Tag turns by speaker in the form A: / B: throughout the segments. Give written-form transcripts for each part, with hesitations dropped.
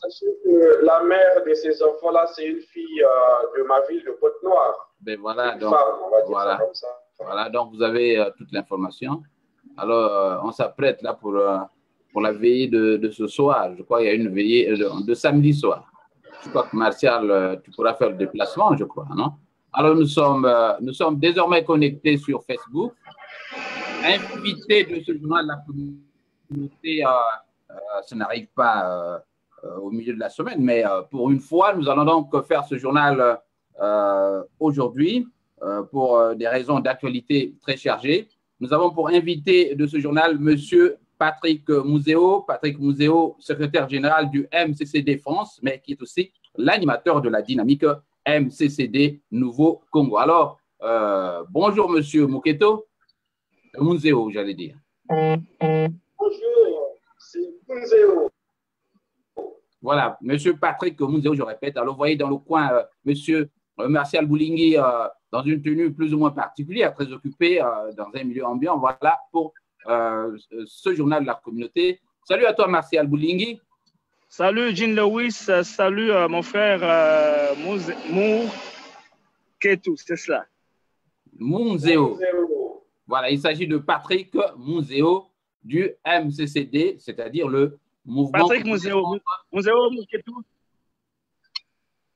A: sachez que la mère de ces enfants-là, c'est une fille de ma ville de Pointe-Noire.
B: Ben voilà,
A: Une
B: donc,
A: femme, on va dire
B: voilà,
A: ça comme ça.
B: voilà, donc vous avez toute l'information. Alors, on s'apprête là pour la veillée de ce soir. Je crois qu'il y a une veillée de samedi soir. Je crois que Martial, tu pourras faire le déplacement, je crois, non? Alors, nous sommes désormais connectés sur Facebook. Invité de ce journal de la communauté, ça n'arrive pas au milieu de la semaine, mais pour une fois, nous allons donc faire ce journal aujourd'hui pour des raisons d'actualité très chargées. Nous avons pour invité de ce journal M. Patrick Mouzéo. Patrick Mouzéo, secrétaire général du MCCD France, mais qui est aussi l'animateur de la dynamique MCCD Nouveau Congo. Alors, bonjour M. Mouketo. Mouzéo, j'allais dire.
A: Bonjour, c'est Mouzéo.
B: Voilà, Monsieur Patrick Mouzéo, je répète. Alors, vous voyez dans le coin Monsieur Martial Boulingui dans une tenue plus ou moins particulière, très occupé dans un milieu ambiant. Voilà pour ce journal de la communauté. Salut à toi, Martial Boulingui.
C: Salut, Jean Lewis. Salut, mon frère Mouketo, c'est cela.
B: Mouzéo. Voilà, il s'agit de Patrick Mouzéo du MCCD, c'est-à-dire le mouvement…
C: Patrick Mouzéo Mouketo,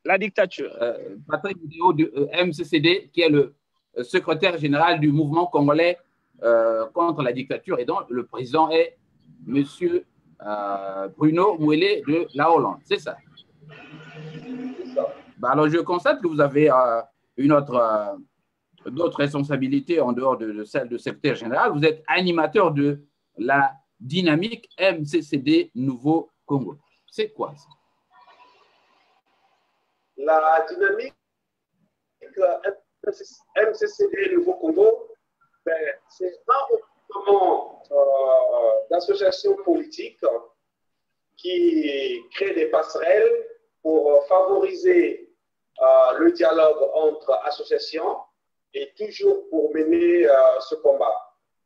C: la dictature.
B: Patrick Mouzéo du MCCD, qui est le secrétaire général du mouvement congolais contre la dictature, et dont le président est M. Bruno Mouélé de la Hollande. C'est ça. Ben alors, je constate que vous avez d'autres responsabilités en dehors de celle de secrétaire général. Vous êtes animateur de la dynamique MCCD Nouveau Congo. C'est quoi ça?
A: La dynamique MCCD Nouveau Congo, ben, c'est un mouvement d'associations politiques qui crée des passerelles pour favoriser le dialogue entre associations et toujours pour mener ce combat.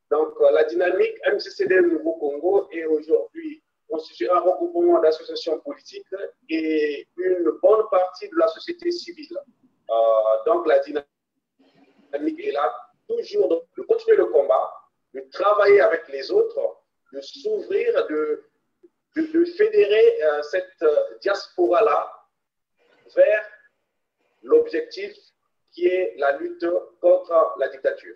A: Donc, la dynamique MCCD Nouveau Congo est aujourd'hui constituée un regroupement d'associations politiques et une bonne partie de la société civile. Donc, la dynamique est là, toujours de continuer le combat, de travailler avec les autres, de s'ouvrir, de fédérer cette diaspora-là vers l'objectif qui est la lutte contre la dictature.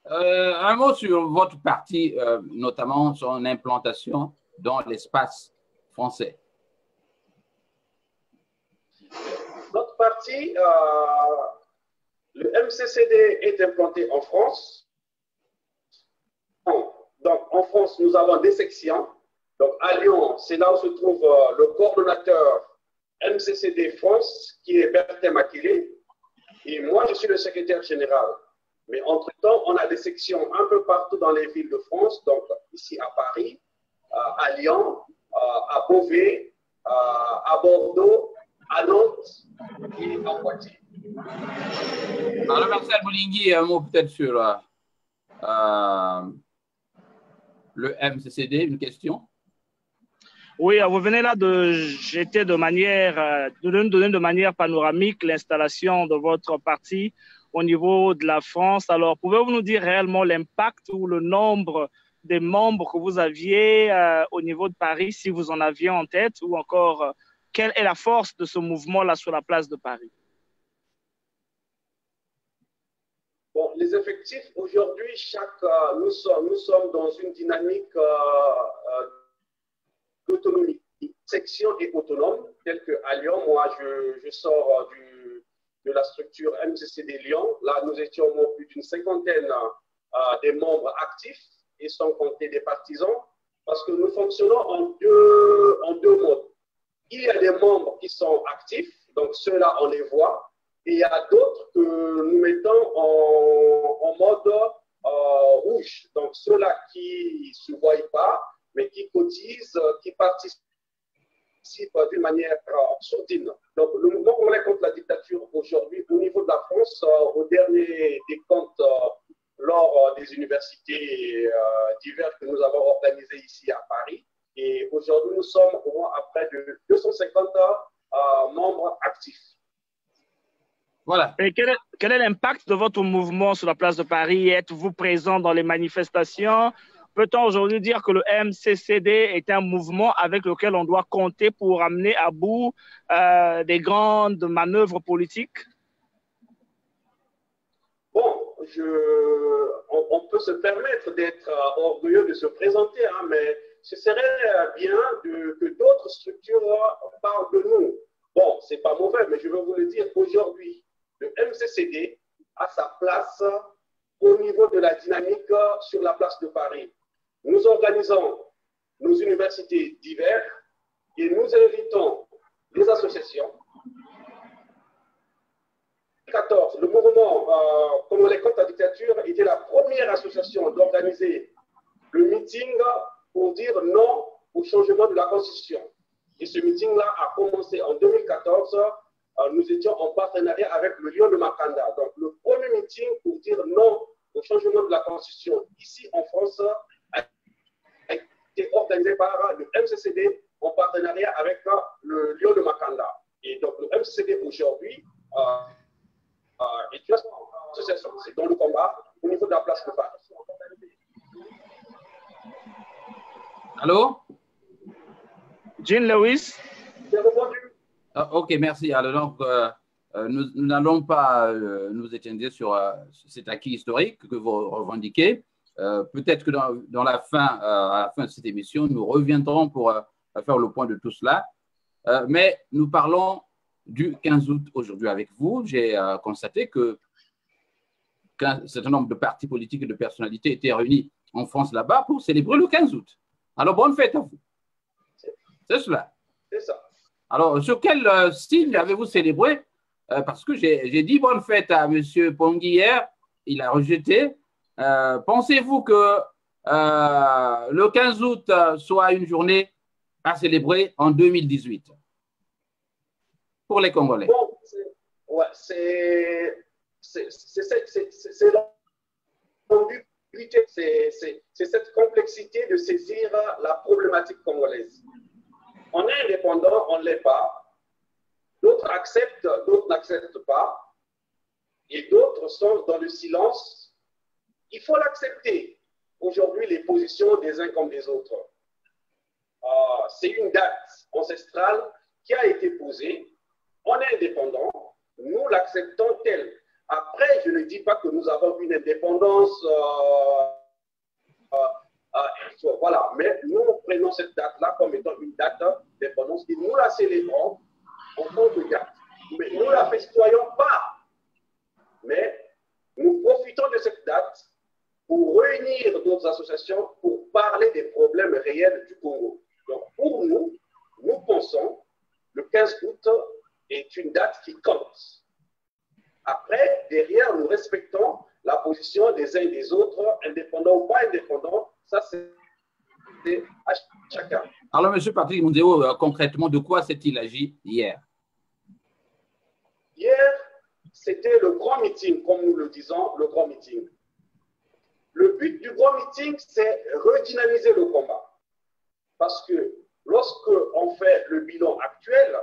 B: Un mot sur votre parti, notamment son implantation dans l'espace français.
A: Notre parti, le MCCD, est implanté en France. Donc, en France, nous avons des sections. Donc, à Lyon, c'est là où se trouve le coordonnateur MCCD France, qui est Bertin Makile. Et moi, je suis le secrétaire général. Mais entre-temps, on a des sections un peu partout dans les villes de France, donc ici à Paris, à Lyon, à Beauvais, à Bordeaux, à Nantes et à Poitiers.
B: Alors, Marcel Boulingui, un mot peut-être sur le MCCD, une question?
C: Oui, vous venez là de jeter de nous donner de manière panoramique l'installation de votre parti au niveau de la France. Alors, pouvez-vous nous dire réellement l'impact ou le nombre des membres que vous aviez au niveau de Paris, si vous en aviez en tête, ou encore quelle est la force de ce mouvement-là sur la place de Paris?
A: Bon, les effectifs, aujourd'hui, nous sommes dans une dynamique d'autonomie. Section est autonome, telle qu'à Lyon, moi, je sors de la structure MCCD Lyon. Là, nous étions plus d'une cinquantaine des membres actifs et sans compter des partisans, parce que nous fonctionnons en deux modes. Il y a des membres qui sont actifs, donc ceux-là, on les voit, et il y a d'autres que nous mettons en mode rouge, donc ceux-là qui ne se voient pas, mais qui cotisent, qui participent d'une manière sourdine. Donc, le mouvement congolais contre la dictature aujourd'hui, au niveau de la France, au dernier décompte lors des universités diverses que nous avons organisées ici à Paris, Et aujourd'hui, nous sommes au moins à près de 250 membres actifs.
C: Voilà. Et quel est l'impact de votre mouvement sur la place de Paris? Êtes-vous présent dans les manifestations? Peut-on aujourd'hui dire que le MCCD est un mouvement avec lequel on doit compter pour amener à bout des grandes manœuvres politiques?
A: Bon, on peut se permettre d'être orgueilleux de se présenter, hein, mais ce serait bien que d'autres structures parlent de nous. Bon, c'est pas mauvais, mais je veux vous le dire, aujourd'hui, le MCCD a sa place au niveau de la dynamique sur la place de Paris. Nous organisons nos universités d'hiver et nous invitons les associations. 2014, le mouvement congolais contre la dictature était la première association d'organiser le meeting pour dire non au changement de la Constitution. Et ce meeting-là a commencé en 2014. Nous étions en partenariat avec le Lion de Makanda. Donc, le premier meeting pour dire non au changement de la Constitution ici en France a été organisé par le MCCD en partenariat avec le Lion de Makanda. Et donc, le MCCD aujourd'hui est une association. C'est dans le combat au niveau de la place de Paris.
B: Allô?
C: Jean Lewis?
A: J'ai répondu.
B: Ok, merci. Alors, donc, nous n'allons pas nous étendre sur cet acquis historique que vous revendiquez. Peut-être que dans à la fin de cette émission, nous reviendrons pour faire le point de tout cela. Mais nous parlons du 15 août aujourd'hui avec vous. J'ai constaté qu'un certain nombre de partis politiques et de personnalités étaient réunis en France là-bas pour célébrer le 15 août. Alors, bonne fête à vous. C'est cela.
A: C'est ça.
B: Alors, sur quel style avez-vous célébré? Parce que j'ai dit bonne fête à M. Pongui hier, il a rejeté. Pensez-vous que le 15 août soit une journée à célébrer en 2018 pour les Congolais?
A: Bon, c'est cette complexité de saisir la problématique congolaise. On est indépendant, on ne l'est pas. D'autres acceptent, d'autres n'acceptent pas. Et d'autres sont dans le silence. Il faut l'accepter. Aujourd'hui, les positions des uns comme des autres. C'est une date ancestrale qui a été posée. On est indépendant. Nous l'acceptons telle. Après, je ne dis pas que nous avons une indépendance. Voilà, mais nous prenons cette date-là comme étant une date d'indépendance et nous la célébrons en tant que date. Mais nous ne la festoyons pas. Mais nous profitons de cette date pour réunir d'autres associations pour parler des problèmes réels du Congo. Donc, pour nous, nous pensons que le 15 août est une date qui compte. Après, derrière, nous respectons la position des uns et des autres, indépendants ou pas indépendants. Ça, c'est à chacun.
B: Alors, M. Patrick Mundéo, concrètement, de quoi s'est-il agi hier?
A: Hier, c'était le grand meeting, comme nous le disons, le grand meeting. Le but du grand meeting, c'est redynamiser le combat. Parce que lorsque on fait le bilan actuel,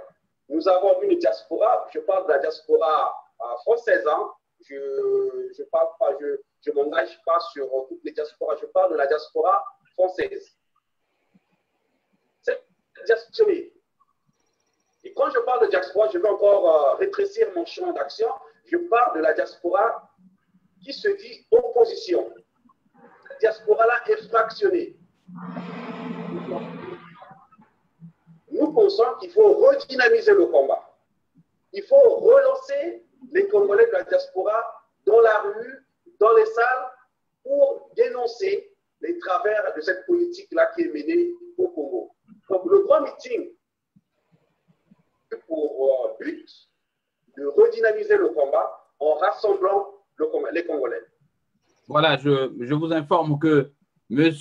A: nous avons une diaspora, je parle de la diaspora française, hein. Je parle pas, je m'engage pas sur toutes les diasporas, je parle de la diaspora française. C'est diaspora. Et quand je parle de diaspora, je vais encore rétrécir mon champ d'action. Je parle de la diaspora qui se dit opposition. Cette diaspora-là est fractionnée. Nous pensons qu'il faut redynamiser le combat. Il faut relancer les Congolais de la diaspora dans la rue, dans les salles, pour dénoncer les travers de cette politique-là qui est menée au Congo. Donc, le grand meeting pour but de redynamiser le combat en rassemblant les Congolais.
B: Voilà, je vous informe que M.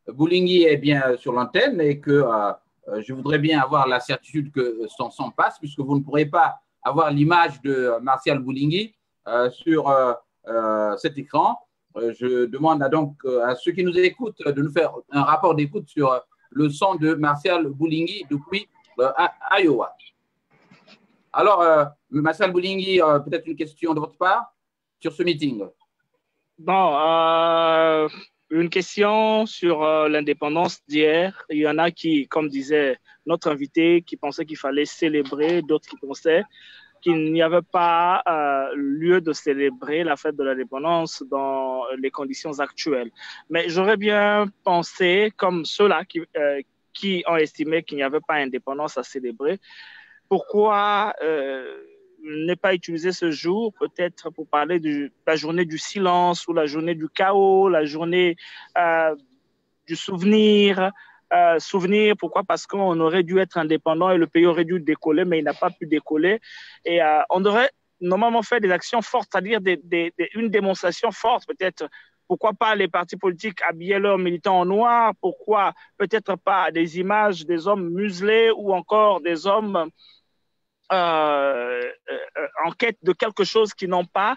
B: Boulingui est bien sur l'antenne et que je voudrais bien avoir la certitude que son sang passe, puisque vous ne pourrez pas avoir l'image de Martial Boulingui sur cet écran. Je demande donc à ceux qui nous écoutent de nous faire un rapport d'écoute sur le son de Martial Boulingui depuis Iowa. Alors, Martial Boulingui, peut-être une question de votre part sur ce meeting.
C: Bon, une question sur l'indépendance d'hier. Il y en a qui, comme disait notre invité, qui pensaient qu'il fallait célébrer, d'autres qui pensaient qu'il n'y avait pas lieu de célébrer la fête de l'indépendance dans les conditions actuelles. Mais j'aurais bien pensé, comme ceux-là qui ont estimé qu'il n'y avait pas d'indépendance à célébrer, pourquoi ne pas utiliser ce jour peut-être pour parler de la journée du silence ou la journée du chaos, la journée du souvenir. Souvenir, pourquoi? Parce qu'on aurait dû être indépendant et le pays aurait dû décoller, mais il n'a pas pu décoller. Et on devrait normalement faire des actions fortes, c'est-à-dire une démonstration forte peut-être. Pourquoi pas les partis politiques habiller leurs militants en noir? Pourquoi peut-être pas des images des hommes muselés ou encore des hommes en quête de quelque chose qu'ils n'ont pas?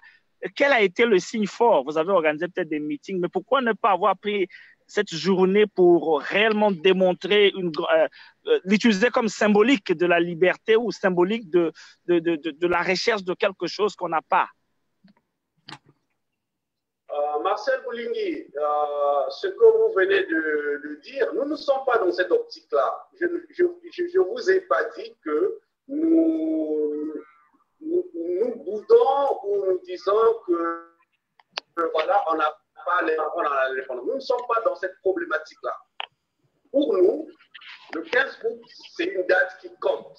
C: Quel a été le signe fort? Vous avez organisé peut-être des meetings, mais pourquoi ne pas avoir pris cette journée pour réellement démontrer, l'utiliser comme symbolique de la liberté ou symbolique de la recherche de quelque chose qu'on n'a pas?
A: Marcel Boulingui, ce que vous venez de dire, nous ne sommes pas dans cette optique-là. Je ne vous ai pas dit que nous boudons ou nous disons que voilà, on n'a pas l'indépendance. Nous ne sommes pas dans cette problématique-là. Pour nous, le 15 août, c'est une date qui compte.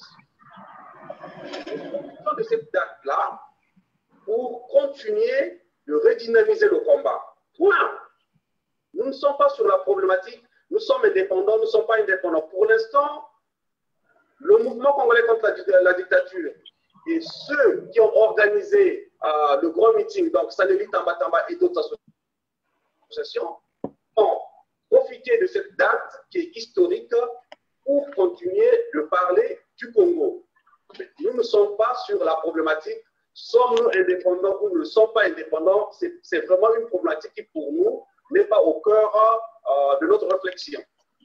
A: Nous sommes de cette date-là pour continuer de redynamiser le combat. Point. Nous ne sommes pas sur la problématique. Nous sommes indépendants, nous ne sommes pas indépendants. Pour l'instant, le mouvement congolais contre la dictature et ceux qui ont organisé le grand meeting, donc Sanéli Tamba et d'autres associations, ont profité de cette date qui est historique pour continuer de parler du Congo. Mais nous ne sommes pas sur la problématique sommes-nous indépendants ou ne sommes pas indépendants. C'est vraiment une problématique qui, pour nous, n'est pas au cœur de notre réflexion.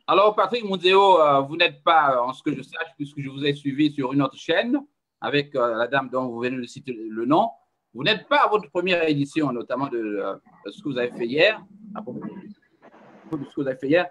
B: Alors, Patrick Mouzéo, vous n'êtes pas, en ce que je sache, puisque je vous ai suivi sur une autre chaîne, avec la dame dont vous venez de citer le nom, vous n'êtes pas à votre première édition, notamment de ce que vous avez fait hier. À propos de ce que vous avez fait hier.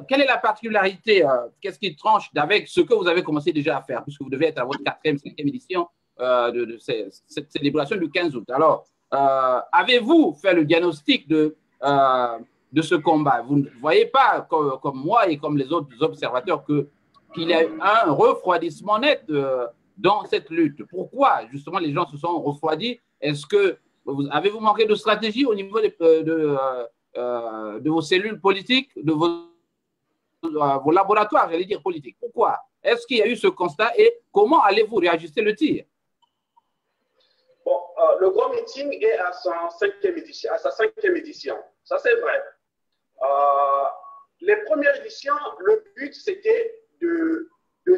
B: Quelle est la particularité, qu'est-ce qui tranche avec ce que vous avez commencé déjà à faire, puisque vous devez être à votre 4e, 5e édition de cette célébration du 15 août. Alors, avez-vous fait le diagnostic de ce combat? Vous ne voyez pas, comme moi et comme les autres observateurs, qu'il y a un refroidissement net dans cette lutte. Pourquoi, justement, les gens se sont refroidis? Est-ce que avez-vous manqué de stratégie au niveau de vos cellules politiques, de vos laboratoires, j'allais dire politiques? Pourquoi? Est-ce qu'il y a eu ce constat et comment allez-vous réajuster le tir?
A: Bon, le grand meeting est à sa 5e édition. Ça, c'est vrai. Les premières éditions, le but, c'était de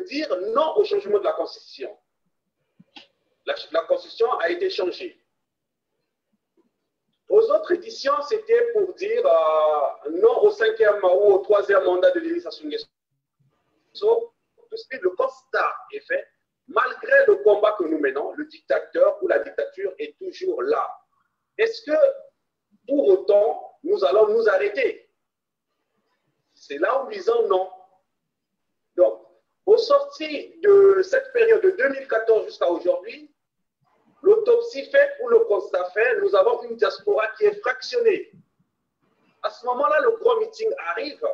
A: dire non au changement de la Constitution. La Constitution a été changée. Aux autres éditions, c'était pour dire non au 5e ou au 3e mandat de Denis Sassou Nguesso. Tout ce que le constat est fait. Malgré le combat que nous menons, le dictateur ou la dictature est toujours là. Est-ce que, pour autant, nous allons nous arrêter? C'est là où nous disons non. Donc, au sorti de cette période de 2014 jusqu'à aujourd'hui, l'autopsie faite ou le constat fait, nous avons une diaspora qui est fractionnée. À ce moment-là, le grand meeting arrive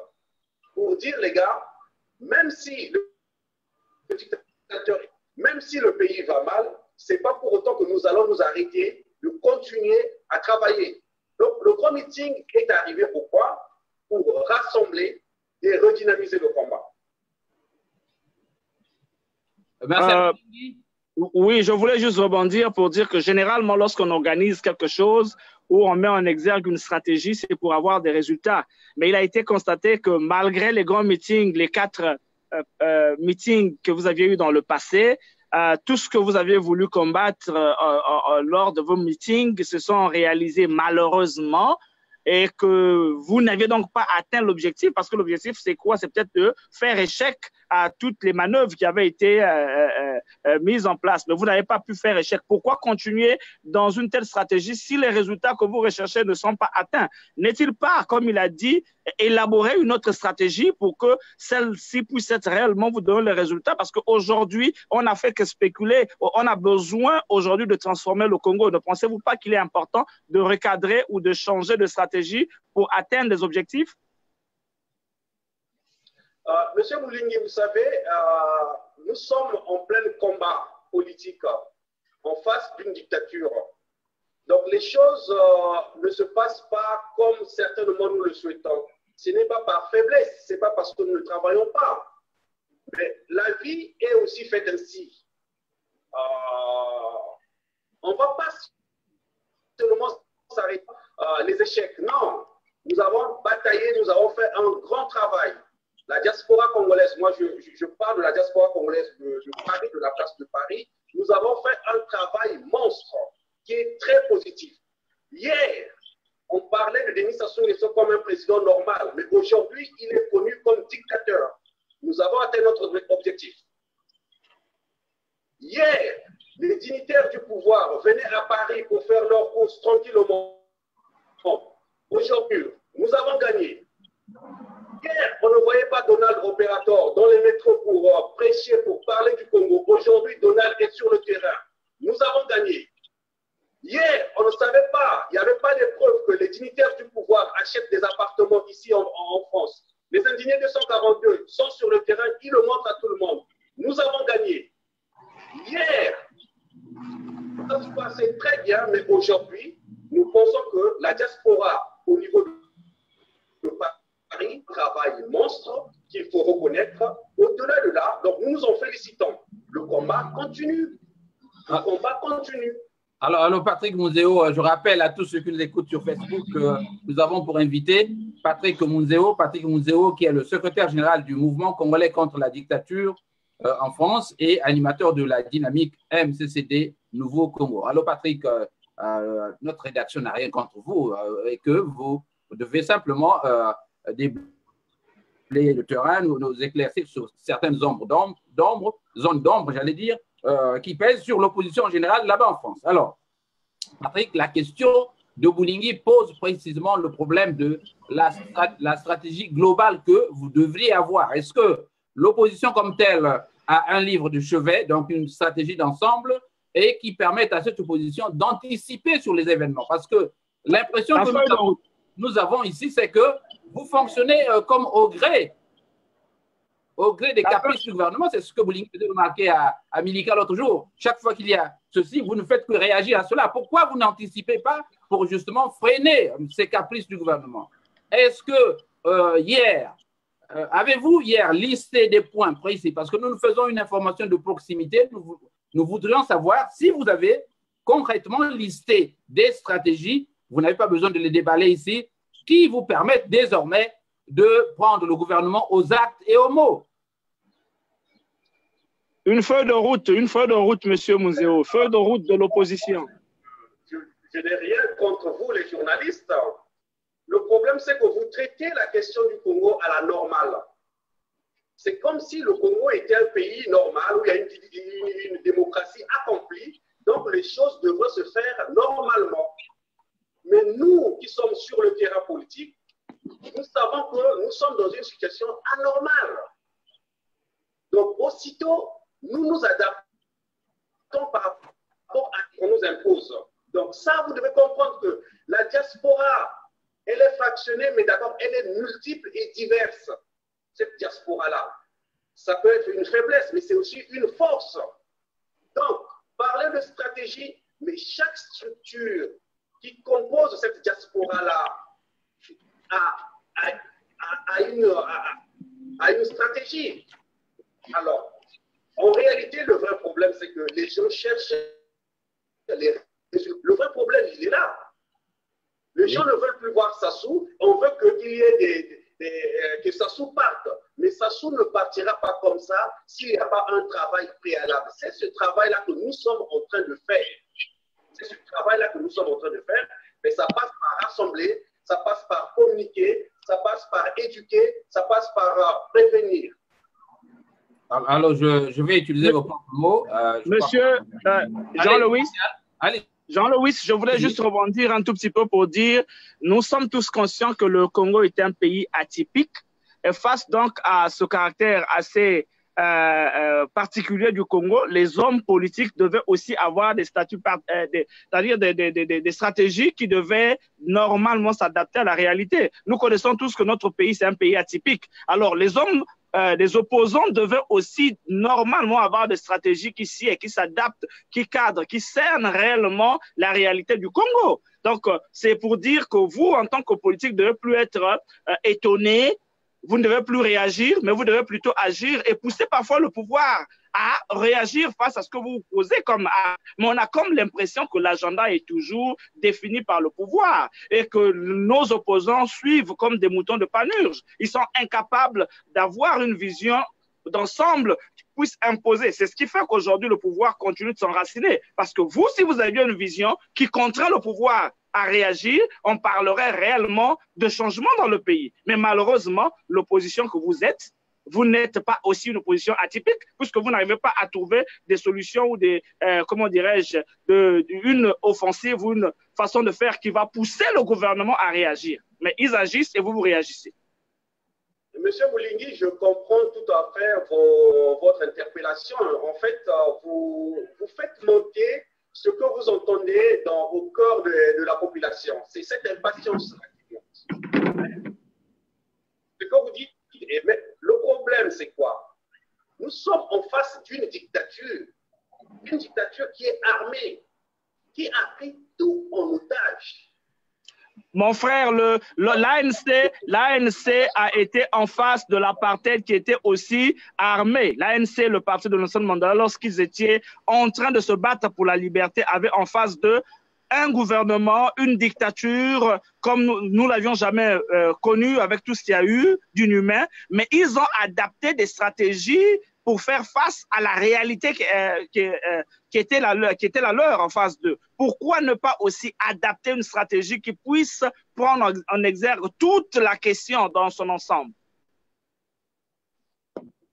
A: pour dire, les gars, même si le dictateur, même si le pays va mal, ce n'est pas pour autant que nous allons nous arrêter de continuer à travailler. Donc, le grand meeting est arrivé pourquoi? Pour rassembler et redynamiser le combat.
C: Oui, je voulais juste rebondir pour dire que généralement, lorsqu'on organise quelque chose ou on met en exergue une stratégie, c'est pour avoir des résultats. Mais il a été constaté que malgré les grands meetings, les 4 meetings que vous aviez eu dans le passé, tout ce que vous avez voulu combattre lors de vos meetings se sont réalisés malheureusement. et que vous n'aviez donc pas atteint l'objectif, parce que l'objectif, c'est quoi? C'est peut-être de faire échec à toutes les manœuvres qui avaient été mises en place. Mais vous n'avez pas pu faire échec. Pourquoi continuer dans une telle stratégie si les résultats que vous recherchez ne sont pas atteints? N'est-il pas, comme il a dit, élaborer une autre stratégie pour que celle-ci puisse être réellement vous donner les résultats? Parce qu'aujourd'hui, on n'a fait que spéculer. On a besoin aujourd'hui de transformer le Congo. Ne pensez-vous pas qu'il est important de recadrer ou de changer de stratégie pour atteindre les objectifs?
A: Monsieur Moulingi, vous savez, nous sommes en plein combat politique en face d'une dictature. Donc les choses ne se passent pas comme certainement nous le souhaitons. Ce n'est pas par faiblesse, ce n'est pas parce que nous ne travaillons pas. Mais la vie est aussi faite ainsi. On ne va pas seulement s'arrêter les échecs. Non, nous avons bataillé, nous avons fait un grand travail. La diaspora congolaise, moi je parle de la diaspora congolaise de Paris, de la place de Paris, nous avons fait un travail monstre qui est très positif. Hier, on parlait de Denis Sassou Nguesso comme un président normal, mais aujourd'hui, il est connu comme dictateur. Nous avons atteint notre objectif. Hier, les dignitaires du pouvoir venaient à Paris pour faire leurs courses tranquillement. Aujourd'hui, nous avons gagné. Hier, on ne voyait pas Donald Operator dans les métros pour prêcher, pour parler du Congo. Aujourd'hui, Donald est sur le terrain. Nous avons gagné. Hier, on ne savait pas, il n'y avait pas de preuves que les dignitaires du pouvoir achètent des appartements ici en France. Les indignés 242 sont sur le terrain, ils le montrent à tout le monde. Nous avons gagné. Hier, ça se passait très bien, mais aujourd'hui, nous pensons que la diaspora au niveau de Paris travaille monstre qu'il faut reconnaître. Au-delà de là, donc nous nous en félicitons. Le combat continue. Le combat continue.
B: Alors, Patrick Mouzéo, je rappelle à tous ceux qui nous écoutent sur Facebook que nous avons pour invité Patrick Mouzéo, qui est le secrétaire général du mouvement congolais contre la dictature en France et animateur de la dynamique MCCD Nouveau Congo. Alors, Patrick, notre rédaction n'a rien contre vous et que vous devez simplement déblayer le terrain, nous éclaircir sur certaines zones d'ombre, j'allais dire, qui pèsent sur l'opposition générale là-bas en France. Alors, Patrick, la question de Moulingi pose précisément le problème de la stratégie globale que vous devriez avoir. Est-ce que l'opposition comme telle a un livre de chevet, donc une stratégie d'ensemble, et qui permette à cette opposition d'anticiper sur les événements? Parce que l'impression que nous avons ici, c'est que vous fonctionnez comme au gré des caprices du gouvernement. C'est ce que Moulingi faisait remarquer à Milika l'autre jour. Chaque fois qu'il y a ceci, vous ne faites que réagir à cela. Pourquoi vous n'anticipez pas pour justement freiner ces caprices du gouvernement? Est-ce que hier, avez-vous hier listé des points précis? Parce que nous faisons une information de proximité. Nous voudrions savoir si vous avez concrètement listé des stratégies, vous n'avez pas besoin de les déballer ici, qui vous permettent désormais de prendre le gouvernement aux actes et aux mots.
C: Une feuille de route, monsieur Mouzéo, feuille de route de l'opposition.
A: Je n'ai rien contre vous, les journalistes. Le problème, c'est que vous traitez la question du Congo à la normale. C'est comme si le Congo était un pays normal où il y a une démocratie accomplie. Donc, les choses devraient se faire normalement. Mais nous qui sommes sur le terrain politique, nous savons que nous sommes dans une situation anormale. Donc, aussitôt, nous nous adaptons par rapport à ce qu'on nous impose. Donc, ça, vous devez comprendre que la diaspora, elle est fractionnée, mais d'abord, elle est multiple et diverse. Cette diaspora-là, ça peut être une faiblesse, mais c'est aussi une force. Donc, parler de stratégie, mais chaque structure qui compose cette diaspora-là a une stratégie. Alors, en réalité, le vrai problème, c'est que les gens cherchent le vrai problème, il est là. Les gens ne veulent plus voir Sassou. On veut qu'il y ait que Sassou parte. Mais Sassou ne partira pas comme ça s'il n'y a pas un travail préalable. C'est ce travail-là que nous sommes en train de faire. C'est ce travail-là que nous sommes en train de faire. Mais ça passe par rassembler, ça passe par communiquer, ça passe par éduquer, ça passe par prévenir.
B: Alors, je vais utiliser vos propres mots.
C: Monsieur Jean-Louis,
B: allez.
C: Jean-Louis, je voulais juste rebondir un tout petit peu pour dire, nous sommes tous conscients que le Congo est un pays atypique et face donc à ce caractère assez particulier du Congo, les hommes politiques devaient aussi avoir des statuts, c'est-à-dire des stratégies qui devaient normalement s'adapter à la réalité. Nous connaissons tous que notre pays, c'est un pays atypique. Alors, les hommes des opposants devaient aussi normalement avoir des stratégies qui sied, qui s'adaptent, qui cadrent, qui cernent réellement la réalité du Congo. Donc, c'est pour dire que vous, en tant que politique, ne devez plus être étonné, vous ne devez plus réagir, mais vous devez plutôt agir et pousser parfois le pouvoir à réagir face à ce que vous posez mais on a comme l'impression que l'agenda est toujours défini par le pouvoir et que nos opposants suivent comme des moutons de Panurge. Ils sont incapables d'avoir une vision d'ensemble qui puisse imposer. C'est ce qui fait qu'aujourd'hui le pouvoir continue de s'enraciner. Parce que vous, si vous aviez une vision qui contraint le pouvoir à réagir, on parlerait réellement de changement dans le pays. Mais malheureusement, l'opposition que vous êtes, vous n'êtes pas aussi une opposition atypique, puisque vous n'arrivez pas à trouver des solutions ou des, comment dirais-je, une offensive ou une façon de faire qui va pousser le gouvernement à réagir. Mais ils agissent et vous réagissez.
A: Monsieur Moulingi, je comprends tout à fait votre interpellation. En fait, vous faites monter ce que vous entendez au cœur de la population. C'est cette impatience-là qui monte. Ce que vous dites, mais le problème, c'est quoi? Nous sommes en face d'une dictature qui est armée, qui a pris tout en otage.
C: Mon frère, l'ANC a été en face de l'apartheid qui était aussi armé. L'ANC, le parti de Nelson Mandela, lorsqu'ils étaient en train de se battre pour la liberté, avait en face d'eux un gouvernement, une dictature, comme nous l'avions jamais connu avec tout ce qu'il y a eu d'inhumain, mais ils ont adapté des stratégies pour faire face à la réalité qui était la leur en face d'eux. Pourquoi ne pas aussi adapter une stratégie qui puisse prendre en exergue toute la question dans son ensemble?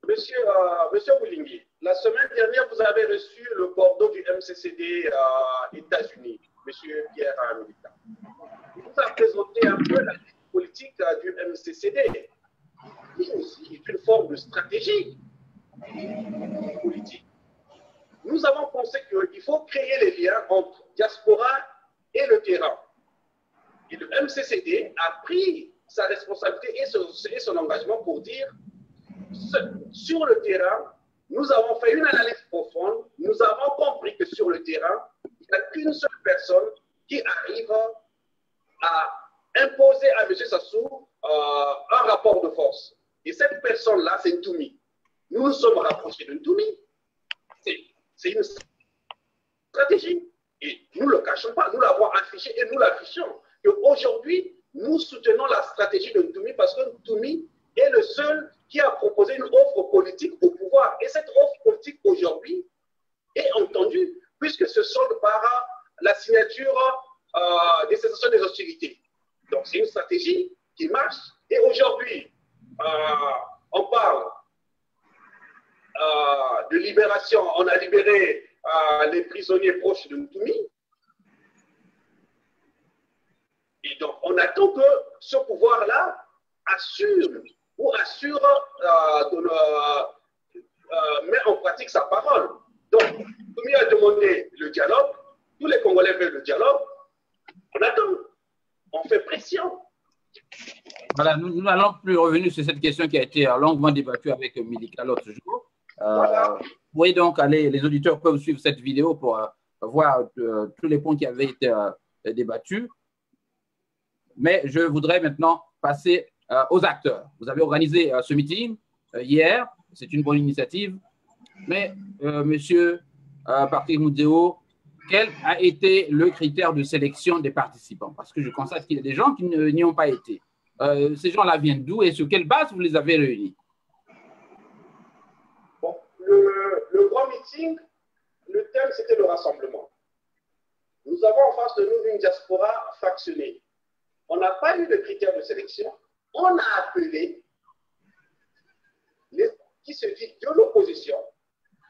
A: Monsieur Moulingi, la semaine dernière, vous avez reçu le cordeau du MCCD États-Unis, monsieur Pierre Milita. Il vous a présenté un peu la politique du MCCD, qui aussi est une forme de stratégie politique. Nous avons pensé qu'il faut créer les liens entre diaspora et le terrain. Et le MCCD a pris sa responsabilité et son engagement pour dire, sur le terrain, nous avons fait une analyse profonde, nous avons compris que sur le terrain, il n'y a qu'une seule personne qui arrive à imposer à M. Sassou un rapport de force. Et cette personne-là, c'est Ntoumi. Nous nous sommes rapprochés de Ntoumi. C'est une stratégie. Et nous ne le cachons pas, nous l'avons affiché et nous l'affichons. Aujourd'hui, nous soutenons la stratégie de Ntoumi parce que Ntoumi est le seul qui a proposé une offre politique au pouvoir. Et cette offre politique aujourd'hui est entendue puisque se solde par la signature des cessations des hostilités. Donc c'est une stratégie qui marche. Et aujourd'hui, on parle de libération. On a libéré les prisonniers proches de Ntoumi. Et donc, on attend que ce pouvoir-là assure met en pratique sa parole. Donc, Ntoumi a demandé le dialogue. Tous les Congolais veulent le dialogue. On attend. On fait pression.
B: Voilà, nous n'allons plus revenir sur cette question qui a été longuement débattue avec Milika l'autre jour.
A: Voilà.
B: Vous pouvez donc aller, les auditeurs peuvent suivre cette vidéo pour voir tous les points qui avaient été débattus. Mais je voudrais maintenant passer aux acteurs. Vous avez organisé ce meeting hier, c'est une bonne initiative. Mais, monsieur Patrick Moudéo, quel a été le critère de sélection des participants? Parce que je constate qu'il y a des gens qui n'y ont pas été. Ces gens-là viennent d'où et sur quelle base vous les avez réunis?
A: Bon, le grand meeting, le thème, c'était le rassemblement. Nous avons en face de nous une diaspora fractionnée. on n'a pas eu de critères de sélection. On a appelé les qui se dit de l'opposition,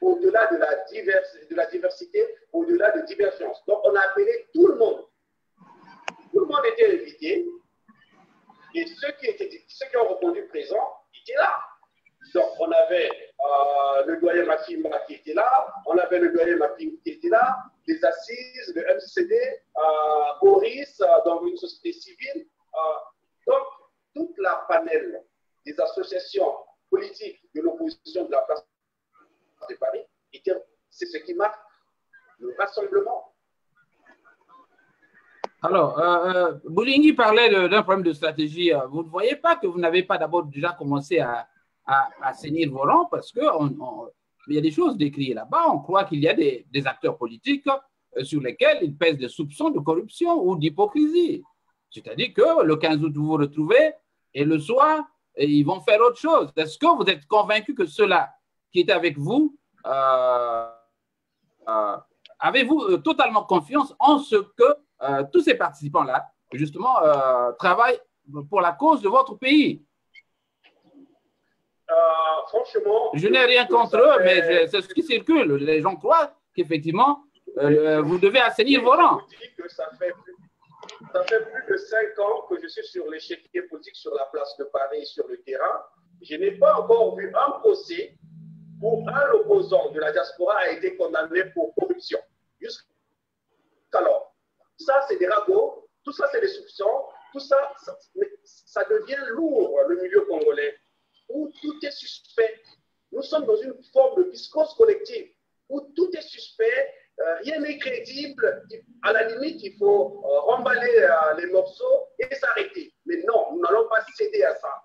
A: au-delà de la diversité, au-delà de divergence. Donc, on a appelé tout le monde. Tout le monde était invité. Et ceux qui ont répondu présent étaient là. Donc, on avait le doyen Mafimba qui était là, on avait le doyen Mafimba qui était là, les assises, le MCD, Boris, dans une société civile. Donc, toute la panel des associations politiques de l'opposition de la place de Paris, c'est ce qui marque le rassemblement.
B: Alors, Boulingi parlait d'un problème de stratégie. Vous ne voyez pas que vous n'avez pas d'abord déjà commencé à assainir vos rangs parce qu'il y a des choses décrites là-bas. On croit qu'il y a des acteurs politiques sur lesquels il pèse des soupçons de corruption ou d'hypocrisie. C'est-à-dire que le 15 août, vous vous retrouvez et le soir, ils vont faire autre chose. Est-ce que vous êtes convaincu que ceux-là qui étaient avec vous, avez-vous totalement confiance en ce que tous ces participants-là, justement, travaillent pour la cause de votre pays?
A: Franchement,
B: je n'ai rien contre eux, mais c'est ce qui circule. Les gens croient qu'effectivement, vous devez assainir vos rangs.
A: Je vous dis que ça fait plus de 5 ans que je suis sur l'échiquier politique sur la place de Paris, sur le terrain. Je n'ai pas encore vu un procès où un opposant de la diaspora a été condamné pour corruption. Jusqu'alors, tout ça, c'est des ragots, tout ça, c'est des soupçons, tout ça, ça devient lourd, le milieu congolais, où tout est suspect. Nous sommes dans une forme de psychose collective, où tout est suspect, rien n'est crédible. À la limite, il faut remballer les morceaux et s'arrêter. Mais non, nous n'allons pas céder à ça.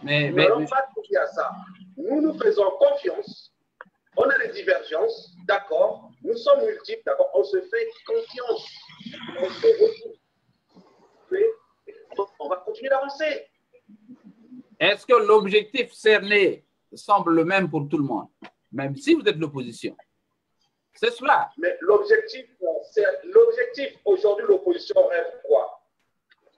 A: Nous n'allons pas céder à ça. Nous nous faisons confiance. On a des divergences, d'accord. Nous sommes multiples, d'accord. On se fait confiance. On va continuer d'avancer.
B: Est-ce que l'objectif cerné semble le même pour tout le monde, même si vous êtes l'opposition? C'est cela.
A: Mais l'objectif aujourd'hui, l'opposition rêve quoi?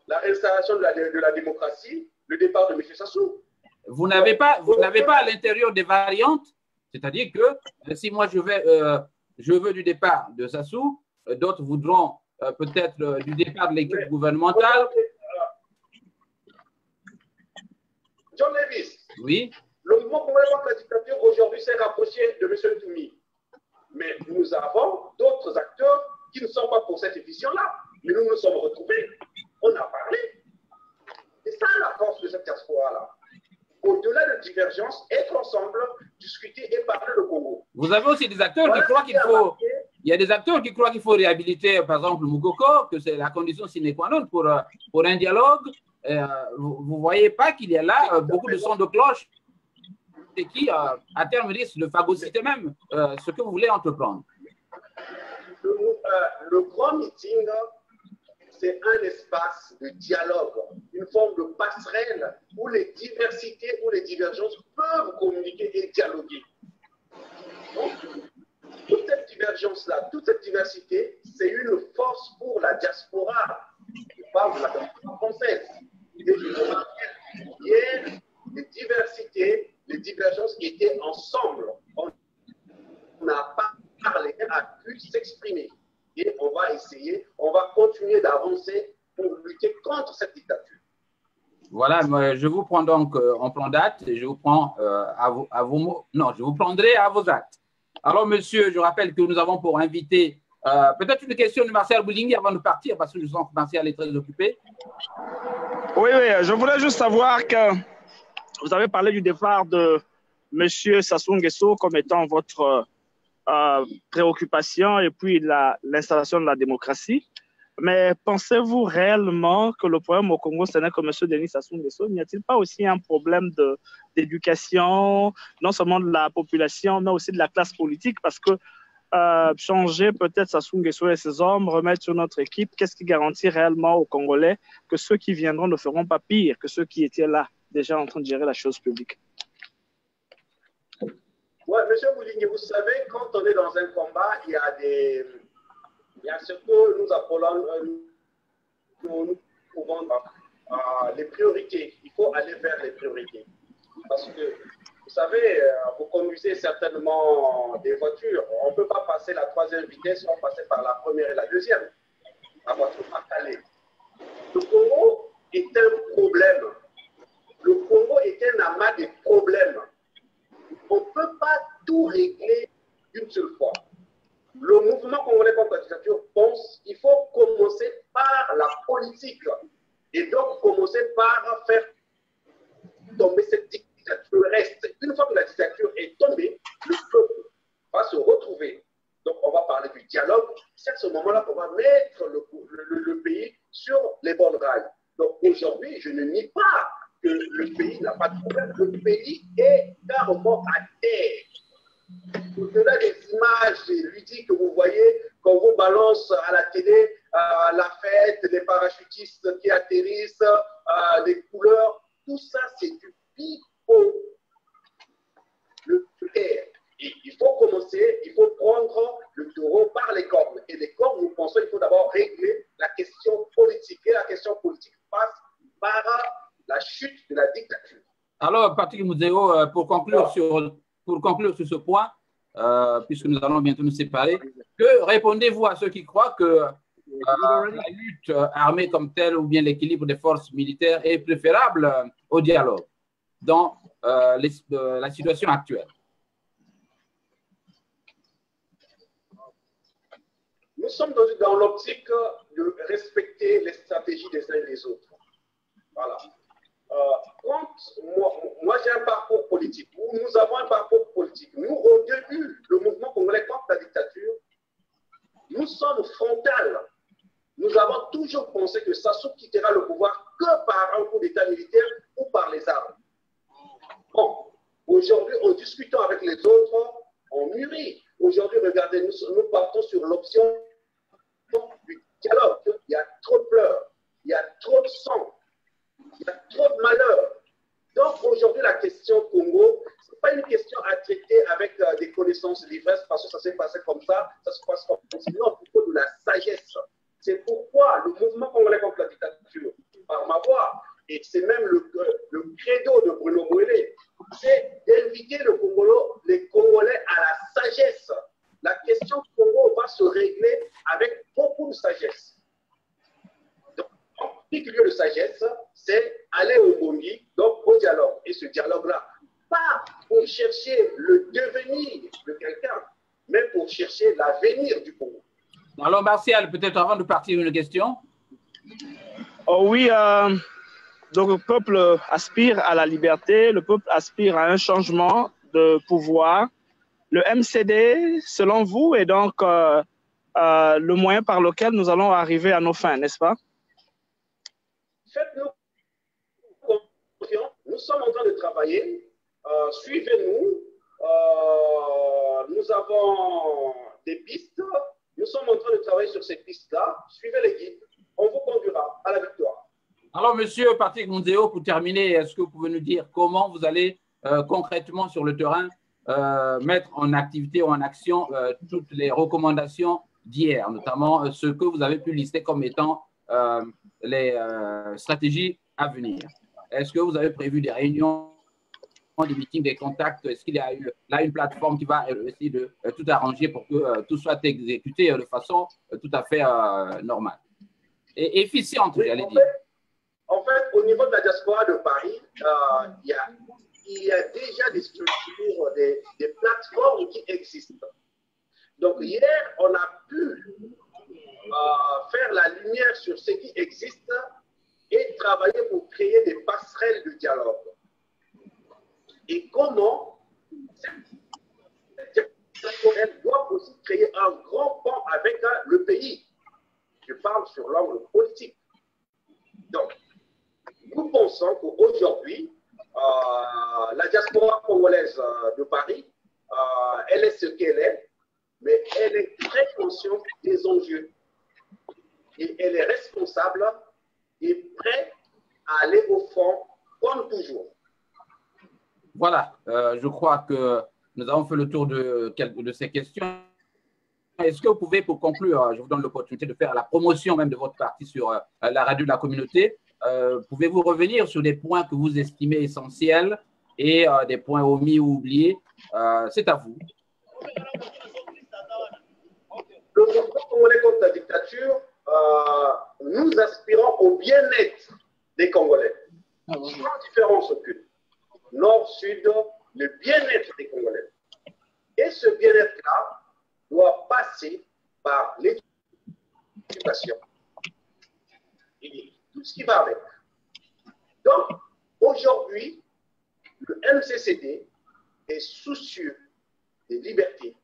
A: La réinstallation de la démocratie, le départ de M. Sassou.
B: Vous n'avez pas à l'intérieur des variantes, c'est-à-dire que si moi je veux du départ de Sassou, d'autres voudront peut-être du départ de l'équipe gouvernementale.
A: John Davis.
B: Oui.
A: Le mouvement congolais contre la dictature aujourd'hui s'est rapproché de M. Toumi. Mais nous avons d'autres acteurs qui ne sont pas pour cette édition-là. Mais nous nous sommes retrouvés. On a parlé. C'est ça la force de cette diaspora-là. Au-delà de divergences, être ensemble, discuter et parler le Congo.
B: Vous avez aussi des acteurs qui croient qu'il faut. Il y a des acteurs qui croient qu'il faut réhabiliter, par exemple, Moukoko, que c'est la condition sine qua non pour un dialogue. Vous ne voyez pas qu'il y a là beaucoup de sons de cloche et qui, à terme, risquent de phagocyter même ce que vous voulez entreprendre.
A: Le grand meeting, c'est un espace de dialogue, une forme de passerelle où les diversités, où les divergences peuvent communiquer et dialoguer. Donc, toute cette divergence-là, toute cette diversité, c'est une force pour la diaspora. Je parle de la diaspora française. Et je remarque hier, les diversités, les divergences étaient ensemble. On n'a pas parlé, a pu s'exprimer. Et on va essayer, on va continuer d'avancer pour lutter contre cette dictature.
B: Voilà, je vous prends donc en plan date et je vous prends à vos mots. Non, je vous prendrai à vos actes. Alors, monsieur, je rappelle que nous avons pour invité peut-être une question de Martial Boulingi avant de partir parce que je sens que Martial est très occupé.
C: Oui, je voulais juste savoir que vous avez parlé du départ de monsieur Sassou Nguesso comme étant votre préoccupation et puis l'installation de la démocratie. Mais pensez-vous réellement que le problème au Congo, ce n'est que M. Denis Sassou Nguesso? N'y a-t-il pas aussi un problème d'éducation, non seulement de la population, mais aussi de la classe politique? Parce que changer peut-être Sassou Nguesso et ses hommes, remettre sur notre équipe, qu'est-ce qui garantit réellement aux Congolais que ceux qui viendront ne feront pas pire que ceux qui étaient là, déjà en train de gérer la chose publique?
A: Oui, monsieur Bouligny, vous savez, quand on est dans un combat, il y a ce que nous appelons, nous prendre les priorités. Il faut aller vers les priorités. Parce que, vous savez, vous conduisez certainement des voitures. On ne peut pas passer la 3e vitesse sans passer par la 1re et la 2e. La voiture va caler. Le Congo est un problème. Le Congo est un amas de problèmes. On ne peut pas tout régler d'une seule fois. Le mouvement congolais contre la dictature pense qu'il faut commencer par la politique et donc commencer par faire tomber cette dictature. Reste. Une fois que la dictature est tombée, le peuple va se retrouver. Donc on va parler du dialogue. C'est à ce moment-là qu'on va mettre le pays sur les bonnes rails. Donc aujourd'hui, je ne nie pas que le pays n'a pas de problème. Le pays est carrément à terre. Au-delà des images ludiques que vous voyez, quand vous balance à la télé la fête, les parachutistes qui atterrissent, les couleurs, tout ça c'est du pipeau. Le terre. Et il faut commencer, il faut prendre le taureau par les cornes. Et les cornes, nous pensons qu'il faut d'abord régler la question politique. Et la question politique passe par la chute de la dictature.
B: Alors, Patrick Muzeo, pour conclure sur ce point, puisque nous allons bientôt nous séparer, que répondez-vous à ceux qui croient que la lutte armée comme telle ou bien l'équilibre des forces militaires est préférable au dialogue dans la situation actuelle?
A: Nous sommes dans l'optique de respecter les stratégies des uns et des autres. Voilà. Quand moi j'ai un parcours politique, nous avons un parcours politique. Nous, au début, le mouvement congolais contre la dictature, nous sommes frontales. Nous avons toujours pensé que Sassou quittera le pouvoir que par un coup d'État militaire ou par les armes. Bon, aujourd'hui, en discutant avec les autres, on mûrit. Aujourd'hui, regardez, nous partons sur l'option du dialogue. Il y a trop de pleurs, il y a trop de sang, il y a trop de malheur. Donc aujourd'hui, la question Congo, ce n'est pas une question à traiter avec des connaissances l'ivresse parce que ça s'est passé comme ça se passe comme ça. Non, plutôt de la sagesse. C'est pourquoi le mouvement congolais contre la dictature, par ma voix, et c'est même le credo de Bruno Moëlé, c'est d'inviter les Congolais à la sagesse. La question Congo va se régler avec beaucoup de sagesse. Donc, en petit lieu de sagesse, c'est aller au Bongi, donc au dialogue. Et ce dialogue-là, pas pour chercher le devenir de quelqu'un, mais pour chercher l'avenir du Congo.
B: Alors, Martial, peut-être avant de partir, une question?
C: Oh oui, donc le peuple aspire à la liberté, le peuple aspire à un changement de pouvoir. Le MCD, selon vous, est donc le moyen par lequel nous allons arriver à nos fins, n'est-ce pas?
A: Faites-nous confiance, nous sommes en train de travailler, suivez-nous, nous avons des pistes, nous sommes en train de travailler sur ces pistes-là, suivez les guides, on vous conduira à la victoire.
B: Alors, Monsieur Patrick Muzeo, pour terminer, est-ce que vous pouvez nous dire comment vous allez concrètement sur le terrain mettre en activité ou en action toutes les recommandations d'hier, notamment ce que vous avez pu lister comme étant les stratégies à venir? Est-ce que vous avez prévu des réunions, des meetings, des contacts? Est-ce qu'il y a eu là une plateforme qui va essayer de tout arranger pour que tout soit exécuté de façon tout à fait normale et efficiente, j'allais dire?
A: En fait, au niveau de la diaspora de Paris, il y a déjà des structures, des plateformes qui existent. Donc hier, on a pu faire la lumière sur ce qui existe et travailler pour créer des passerelles de dialogue. Et comment elle doit aussi créer un grand pont avec le pays. Je parle sur l'angle politique. Donc, nous pensons qu'aujourd'hui, la diaspora congolaise de Paris, elle est ce qu'elle est, mais elle est très consciente des enjeux. Et elle est responsable et prête à aller au fond, comme toujours.
B: Voilà, je crois que nous avons fait le tour de quelques de ces questions. Est-ce que vous pouvez, pour conclure, je vous donne l'opportunité de faire la promotion même de votre parti sur la radio de la communauté. pouvez-vous revenir sur des points que vous estimez essentiels et des points omis ou oubliés? C'est à vous.
A: Le mouvement congolais contre la dictature, nous aspirons au bien-être des Congolais, sans différence aucune. Nord, Sud, le bien-être des Congolais. Et ce bien-être-là doit passer par l'éducation et tout ce qui va avec. Donc, aujourd'hui, le MCCD est soucieux des libertés.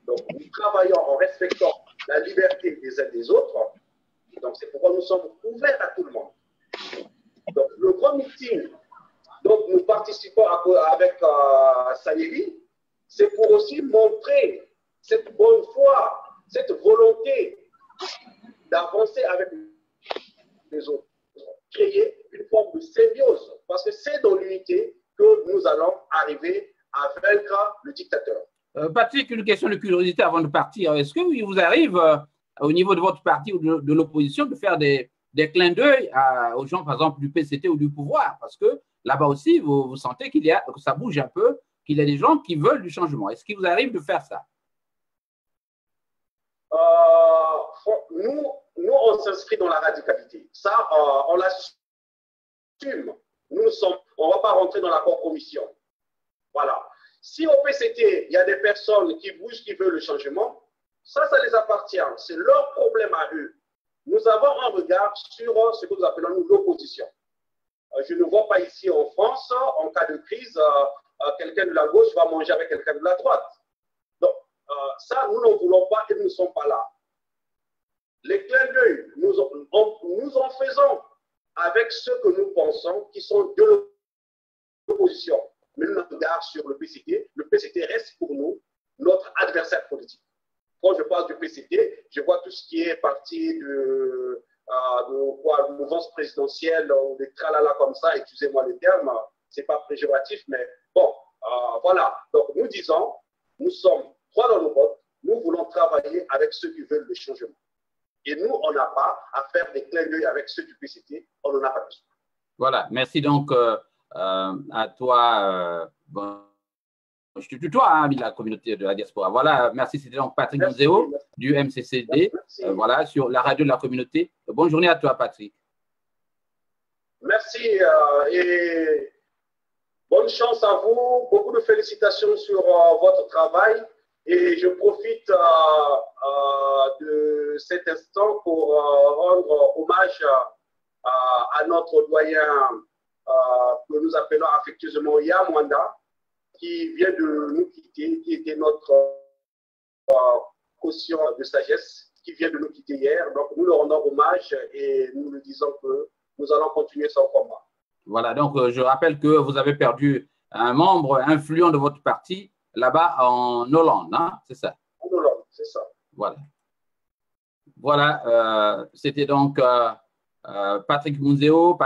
A: Donc, nous travaillons en respectant la liberté des uns des autres. Donc, c'est pourquoi nous sommes ouverts à tout le monde. Donc, le grand meeting dont nous participons avec Sayeli, c'est pour aussi montrer cette bonne foi, cette volonté d'avancer avec les autres, créer une forme de symbiose, parce que c'est dans l'unité que nous allons arriver à vaincre le dictateur.
B: Patrick, une question de curiosité avant de partir. Est-ce qu'il vous arrive, au niveau de votre parti ou de l'opposition, de faire des clins d'œil aux gens, par exemple, du PCT ou du pouvoir? Parce que là-bas aussi, vous sentez que ça bouge un peu, qu'il y a des gens qui veulent du changement. Est-ce qu'il vous arrive de faire ça?
A: Nous, on s'inscrit dans la radicalité. Ça, on l'assume. On ne va pas rentrer dans la compromission. Voilà. Si au PCT, il y a des personnes qui bougent, qui veulent le changement, ça les appartient. C'est leur problème à eux. Nous avons un regard sur ce que nous appelons nous l'opposition. Je ne vois pas ici en France, en cas de crise, quelqu'un de la gauche va manger avec quelqu'un de la droite. Donc, ça, nous ne voulons pas et nous ne sommes pas là. Les clins d'œil, nous en faisons avec ceux que nous pensons qui sont de l'opposition. Mais nous, notre regard sur le PCT reste pour nous notre adversaire politique. Quand je parle du PCT, je vois tout ce qui est parti de mouvance présidentielle ou des tralala comme ça, excusez-moi le terme, ce n'est pas péjoratif, mais bon, voilà. Donc nous disons, nous sommes droits dans nos bottes, nous voulons travailler avec ceux qui veulent le changement. Et nous, on n'a pas à faire des clins d'œil avec ceux du PCT, on n'en a pas besoin.
B: Voilà, merci donc à toi. Bon, je te tutoie, hein, de la communauté de la diaspora. Voilà, merci. C'était donc Patrick Munzeo du MCCD, voilà, sur la radio de la communauté. Bonne journée à toi, Patrick.
A: Merci et bonne chance à vous. Beaucoup de félicitations sur votre travail. Et je profite de cet instant pour rendre hommage à notre doyen que nous appelons affectueusement Yamwanda, qui vient de nous quitter, qui était notre caution de sagesse, qui vient de nous quitter hier. Donc nous le rendons hommage et nous lui disons que nous allons continuer son combat.
B: Voilà, donc je rappelle que vous avez perdu un membre influent de votre parti là-bas en Hollande, hein? C'est ça?
A: En Hollande, c'est ça.
B: Voilà. Voilà, c'était donc Patrick Munzeo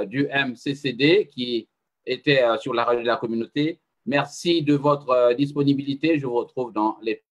B: du MCCD qui était sur la radio de la communauté. Merci de votre disponibilité. Je vous retrouve dans les